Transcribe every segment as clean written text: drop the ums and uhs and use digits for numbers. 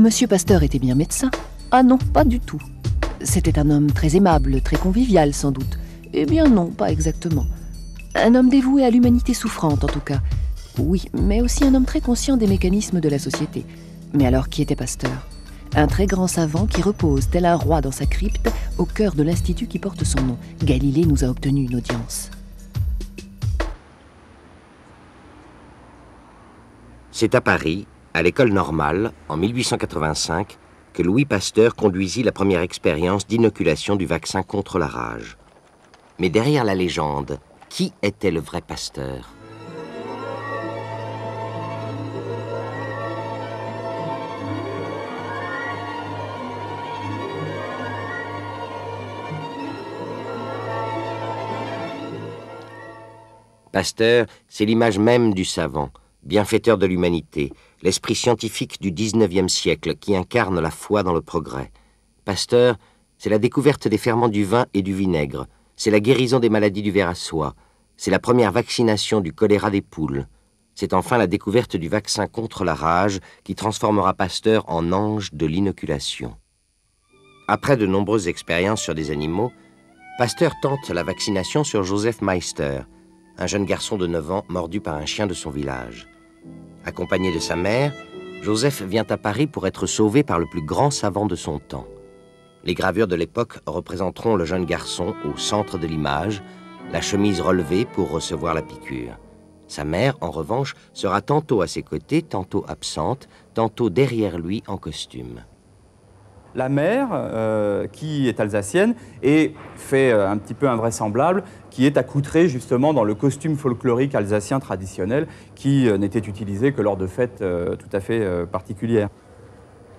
Monsieur Pasteur était bien médecin? Ah non, pas du tout. C'était un homme très aimable, très convivial sans doute. Eh bien non, pas exactement. Un homme dévoué à l'humanité souffrante en tout cas. Oui, mais aussi un homme très conscient des mécanismes de la société. Mais alors qui était Pasteur? Un très grand savant qui repose tel un roi dans sa crypte au cœur de l'institut qui porte son nom. Galilée nous a obtenu une audience. C'est à Paris, à l'école normale, en 1885, que Louis Pasteur conduisit la première expérience d'inoculation du vaccin contre la rage. Mais derrière la légende, qui était le vrai Pasteur? Pasteur, c'est l'image même du savant, bienfaiteur de l'humanité, l'esprit scientifique du XIXe siècle qui incarne la foi dans le progrès. Pasteur, c'est la découverte des ferments du vin et du vinaigre, c'est la guérison des maladies du ver à soie, c'est la première vaccination du choléra des poules, c'est enfin la découverte du vaccin contre la rage qui transformera Pasteur en ange de l'inoculation. Après de nombreuses expériences sur des animaux, Pasteur tente la vaccination sur Joseph Meister, un jeune garçon de 9 ans mordu par un chien de son village. Accompagné de sa mère, Joseph vient à Paris pour être sauvé par le plus grand savant de son temps. Les gravures de l'époque représenteront le jeune garçon au centre de l'image, la chemise relevée pour recevoir la piqûre. Sa mère, en revanche, sera tantôt à ses côtés, tantôt absente, tantôt derrière lui en costume. La mère, qui est alsacienne, et fait un petit peu invraisemblable, qui est accoutrée justement dans le costume folklorique alsacien traditionnel, qui n'était utilisé que lors de fêtes tout à fait particulières.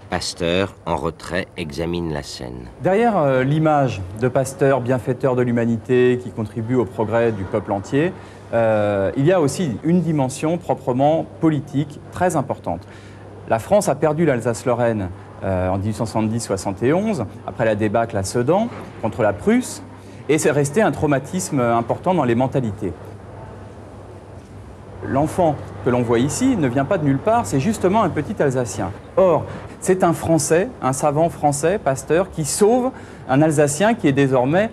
Pasteur, en retrait, examine la scène. Derrière l'image de Pasteur, bienfaiteur de l'humanité, qui contribue au progrès du peuple entier, il y a aussi une dimension proprement politique très importante. La France a perdu l'Alsace-Lorraine en 1870-71, après la débâcle à Sedan, contre la Prusse, et c'est resté un traumatisme important dans les mentalités. L'enfant que l'on voit ici ne vient pas de nulle part, c'est justement un petit Alsacien. Or, c'est un Français, un savant français, Pasteur, qui sauve un Alsacien qui est désormais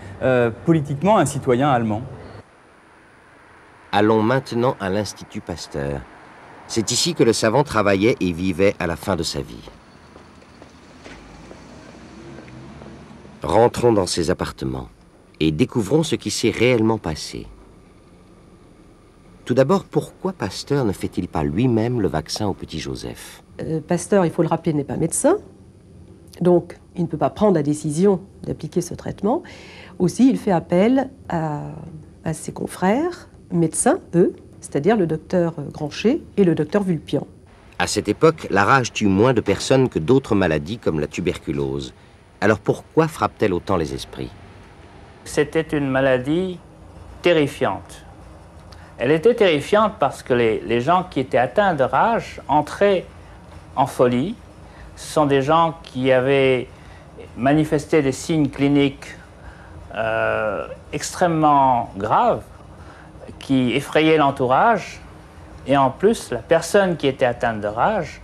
politiquement un citoyen allemand. Allons maintenant à l'Institut Pasteur. C'est ici que le savant travaillait et vivait à la fin de sa vie. Rentrons dans ses appartements et découvrons ce qui s'est réellement passé. Tout d'abord, pourquoi Pasteur ne fait-il pas lui-même le vaccin au petit Joseph? Pasteur, il faut le rappeler, n'est pas médecin, donc il ne peut pas prendre la décision d'appliquer ce traitement. Aussi, il fait appel à ses confrères, médecins, eux, c'est-à-dire le docteur Granchet et le docteur Vulpian. À cette époque, la rage tue moins de personnes que d'autres maladies comme la tuberculose. Alors pourquoi frappe-t-elle autant les esprits? C'était une maladie terrifiante. Elle était terrifiante parce que les gens qui étaient atteints de rage entraient en folie. Ce sont des gens qui avaient manifesté des signes cliniques extrêmement graves, qui effrayaient l'entourage. Et en plus, la personne qui était atteinte de rage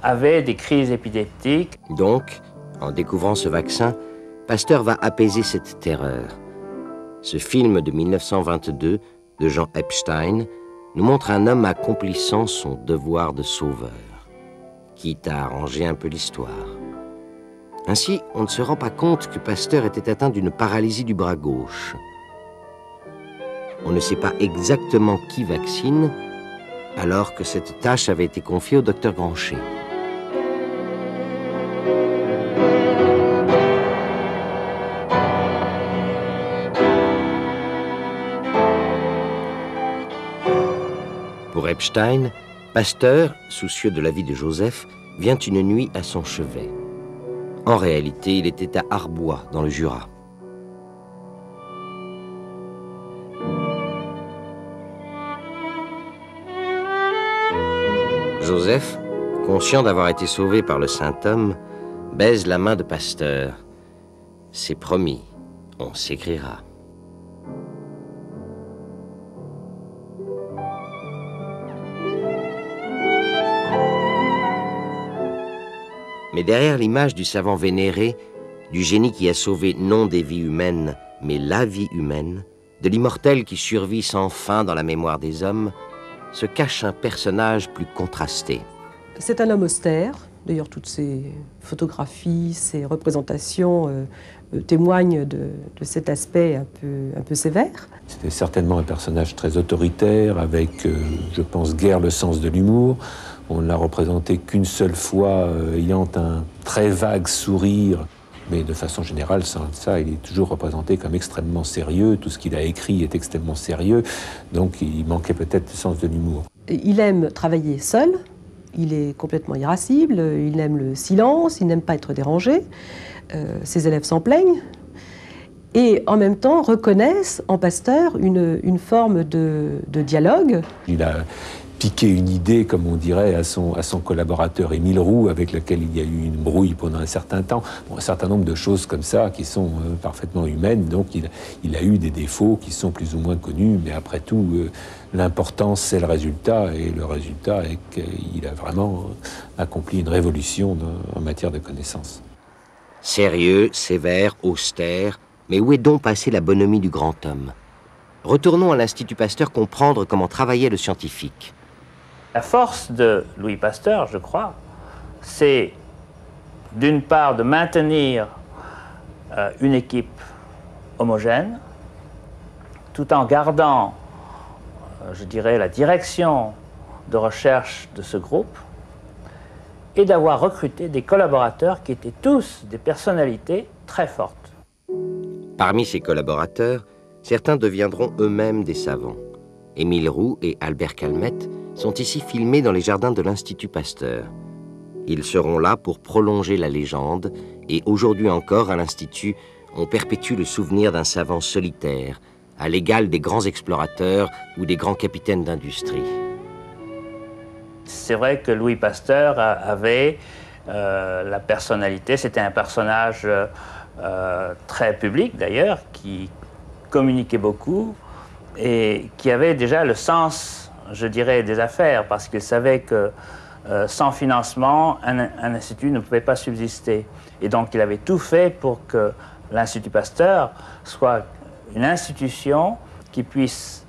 avait des crises épileptiques. Donc, en découvrant ce vaccin, Pasteur va apaiser cette terreur. Ce film de 1922 de Jean Epstein nous montre un homme accomplissant son devoir de sauveur, quitte à arranger un peu l'histoire. Ainsi, on ne se rend pas compte que Pasteur était atteint d'une paralysie du bras gauche. On ne sait pas exactement qui vaccine, alors que cette tâche avait été confiée au docteur Granchet. Pour Epstein, Pasteur, soucieux de la vie de Joseph, vient une nuit à son chevet. En réalité, il était à Arbois, dans le Jura. Joseph, conscient d'avoir été sauvé par le saint homme, baise la main de Pasteur. C'est promis, on s'écrira. Mais derrière l'image du savant vénéré, du génie qui a sauvé non des vies humaines, mais la vie humaine, de l'immortel qui survit sans fin dans la mémoire des hommes, se cache un personnage plus contrasté. C'est un homme austère. D'ailleurs, toutes ses photographies, ses représentations témoignent de cet aspect un peu sévère. C'était certainement un personnage très autoritaire, avec, je pense, guère le sens de l'humour. On ne l'a représenté qu'une seule fois, ayant un très vague sourire. Mais de façon générale, sans ça, il est toujours représenté comme extrêmement sérieux. Tout ce qu'il a écrit est extrêmement sérieux. Donc il manquait peut-être le sens de l'humour. Il aime travailler seul. Il est complètement irascible. Il aime le silence. Il n'aime pas être dérangé. Ses élèves s'en plaignent. Et en même temps reconnaissent en Pasteur une forme de dialogue. Il a piqué une idée, comme on dirait, à son collaborateur Émile Roux, avec lequel il y a eu une brouille pendant un certain temps. Bon, un certain nombre de choses comme ça qui sont parfaitement humaines. Donc il a eu des défauts qui sont plus ou moins connus, mais après tout, l'important c'est le résultat, et le résultat est qu'il a vraiment accompli une révolution en matière de connaissances. Sérieux, sévère, austère, mais où est donc passée la bonhomie du grand homme? Retournons à l'Institut Pasteur comprendre comment travaillait le scientifique. La force de Louis Pasteur, je crois, c'est d'une part de maintenir une équipe homogène, tout en gardant, je dirais, la direction de recherche de ce groupe, et d'avoir recruté des collaborateurs qui étaient tous des personnalités très fortes. Parmi ces collaborateurs, certains deviendront eux-mêmes des savants. Émile Roux et Albert Calmette sont ici filmés dans les jardins de l'Institut Pasteur. Ils seront là pour prolonger la légende, et aujourd'hui encore, à l'Institut, on perpétue le souvenir d'un savant solitaire, à l'égal des grands explorateurs ou des grands capitaines d'industrie. C'est vrai que Louis Pasteur avait la personnalité, c'était un personnage très public d'ailleurs, qui communiquait beaucoup et qui avait déjà le sens, je dirais, des affaires, parce qu'il savait que sans financement, un institut ne pouvait pas subsister. Et donc il avait tout fait pour que l'Institut Pasteur soit une institution qui puisse,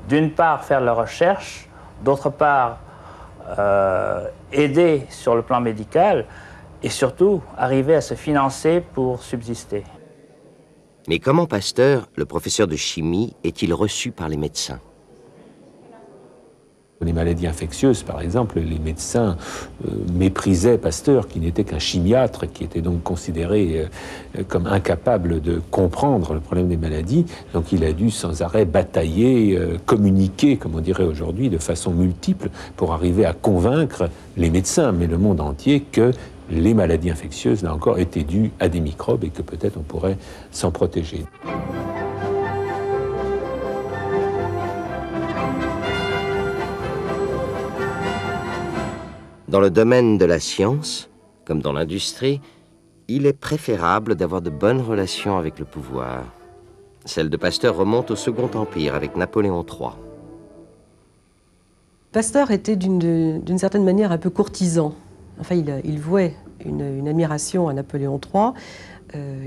d'une part, faire la recherche, d'autre part, aider sur le plan médical, et surtout arriver à se financer pour subsister. Mais comment Pasteur, le professeur de chimie, est-il reçu par les médecins? Les maladies infectieuses, par exemple, les médecins méprisaient Pasteur, qui n'était qu'un chimiatre, qui était donc considéré comme incapable de comprendre le problème des maladies. Donc il a dû sans arrêt batailler, communiquer, comme on dirait aujourd'hui, de façon multiple, pour arriver à convaincre les médecins, mais le monde entier, que les maladies infectieuses, là encore, étaient dues à des microbes et que peut-être on pourrait s'en protéger. Dans le domaine de la science, comme dans l'industrie, il est préférable d'avoir de bonnes relations avec le pouvoir. Celle de Pasteur remonte au Second Empire avec Napoléon III. Pasteur était d'une certaine manière un peu courtisan. Enfin, il vouait une admiration à Napoléon III.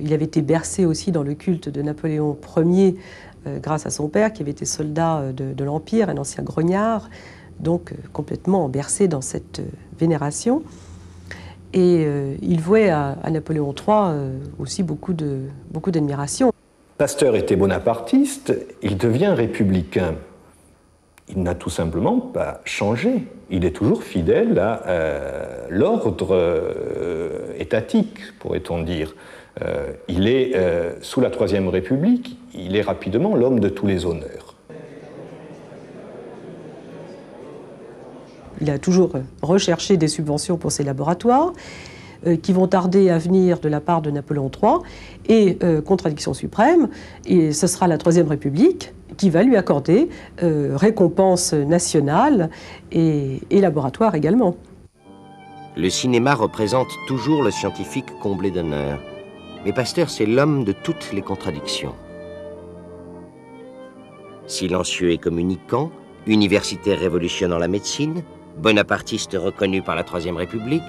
Il avait été bercé aussi dans le culte de Napoléon Ier grâce à son père, qui avait été soldat de l'Empire, un ancien grognard, donc complètement bercé dans cette vénération. Et il vouait à Napoléon III aussi beaucoup d'admiration. Pasteur était bonapartiste, il devient républicain. Il n'a tout simplement pas changé. Il est toujours fidèle à l'ordre étatique, pourrait-on dire. Il est, sous la Troisième République, il est rapidement l'homme de tous les honneurs. Il a toujours recherché des subventions pour ses laboratoires, qui vont tarder à venir de la part de Napoléon III, et contradiction suprême, et ce sera la Troisième République qui va lui accorder récompense nationale et laboratoire également. Le cinéma représente toujours le scientifique comblé d'honneur. Mais Pasteur, c'est l'homme de toutes les contradictions. Silencieux et communicant, universitaire révolutionnant la médecine, bonapartiste reconnu par la Troisième République.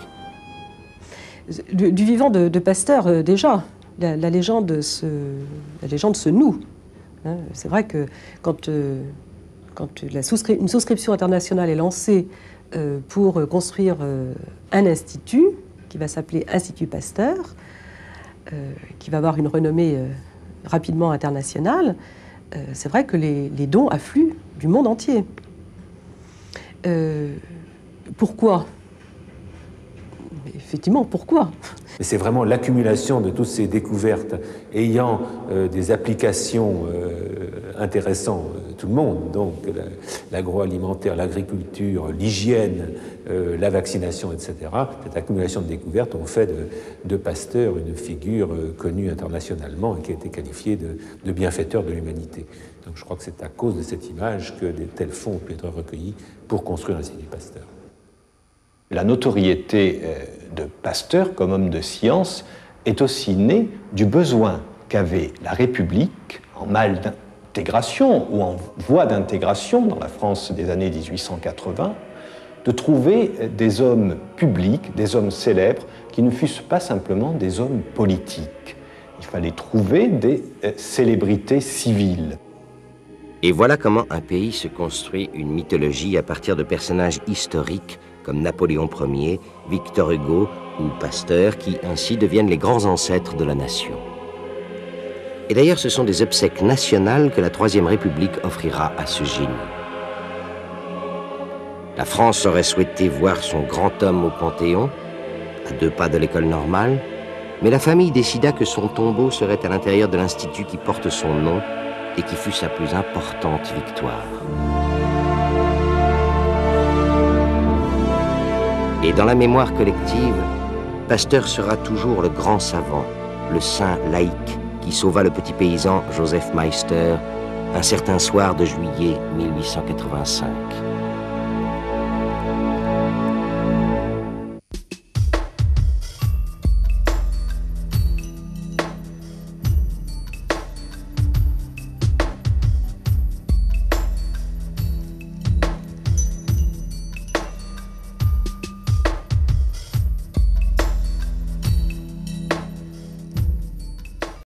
du vivant de Pasteur, déjà. La légende se noue. Hein. C'est vrai que quand une souscription internationale est lancée pour construire un institut, qui va s'appeler Institut Pasteur, qui va avoir une renommée rapidement internationale, c'est vrai que les dons affluent du monde entier. Pourquoi ? Effectivement, pourquoi ? C'est vraiment l'accumulation de toutes ces découvertes ayant des applications intéressant tout le monde, donc l'agroalimentaire, l'agriculture, l'hygiène, la vaccination, etc. Cette accumulation de découvertes ont fait de Pasteur une figure connue internationalement et qui a été qualifiée de bienfaiteur de l'humanité. Donc je crois que c'est à cause de cette image que de tels fonds ont pu être recueillis pour construire l'Institut Pasteur. La notoriété de Pasteur comme homme de science est aussi née du besoin qu'avait la République en mal d'intégration ou en voie d'intégration dans la France des années 1880 de trouver des hommes publics, des hommes célèbres qui ne fussent pas simplement des hommes politiques. Il fallait trouver des célébrités civiles. Et voilà comment un pays se construit une mythologie à partir de personnages historiques comme Napoléon Ier, Victor Hugo ou Pasteur, qui ainsi deviennent les grands ancêtres de la nation. Et d'ailleurs, ce sont des obsèques nationales que la Troisième République offrira à ce génie. La France aurait souhaité voir son grand homme au Panthéon, à 2 pas de l'école normale, mais la famille décida que son tombeau serait à l'intérieur de l'institut qui porte son nom et qui fut sa plus importante victoire. Et dans la mémoire collective, Pasteur sera toujours le grand savant, le saint laïque qui sauva le petit paysan Joseph Meister un certain soir de juillet 1885.